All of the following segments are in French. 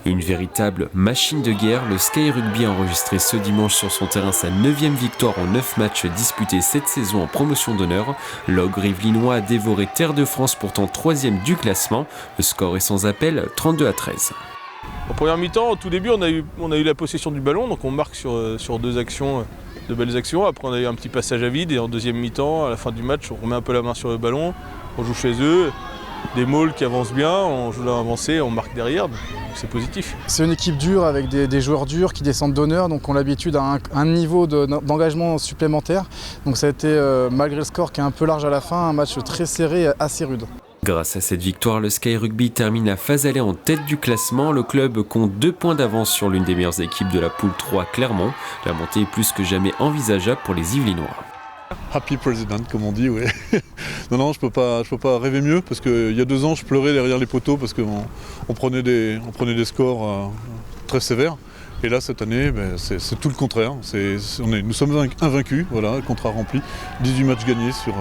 Une véritable machine de guerre, le Sky Rugby a enregistré ce dimanche sur son terrain sa 9e victoire en 9 matchs disputés cette saison en promotion d'honneur. L'ogre yvelinois a dévoré Terre de France, pourtant 3e du classement. Le score est sans appel, 32-13. En première mi-temps, au tout début, on a eu la possession du ballon, donc on marque sur 2 actions, de belles actions. Après, on a eu un petit passage à vide et en deuxième mi-temps, à la fin du match, on remet un peu la main sur le ballon, on joue chez eux. Des mauls qui avancent bien, on joue l'avancée, on marque derrière, donc c'est positif. C'est une équipe dure avec des joueurs durs qui descendent d'honneur, donc on a l'habitude à un niveau d'engagement supplémentaire. Donc ça a été, malgré le score qui est un peu large à la fin, un match très serré et assez rude. Grâce à cette victoire, le Sky Rugby termine la phase aller en tête du classement. Le club compte 2 points d'avance sur l'une des meilleures équipes de la poule 3, Clermont. La montée est plus que jamais envisageable pour les Yvelinois. Happy President, comme on dit, ouais. Non, je peux pas rêver mieux, parce qu'il y a 2 ans, je pleurais derrière les poteaux parce qu'on prenait des scores très sévères. Et là, cette année, c'est tout le contraire. Nous sommes invaincus, voilà, contrat rempli. 18 matchs gagnés sur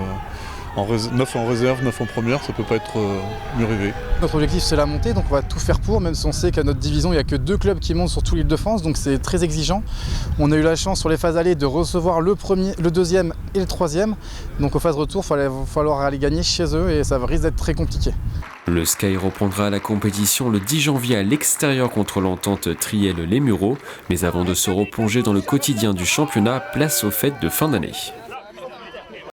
9 en réserve, 9 en première, ça peut pas être mieux rêvé. Notre objectif, c'est la montée, donc on va tout faire pour, même si on sait qu'à notre division, il n'y a que 2 clubs qui montent sur tout l'Île-de-France, donc c'est très exigeant. On a eu la chance sur les phases allées de recevoir le premier, le 2e et le 3e. Donc aux phases retour, il va falloir aller gagner chez eux et ça risque d'être très compliqué. Le Sky reprendra la compétition le 10 janvier à l'extérieur contre l'entente Triel-Les Mureaux. Mais avant de se replonger dans le quotidien du championnat, place aux fêtes de fin d'année.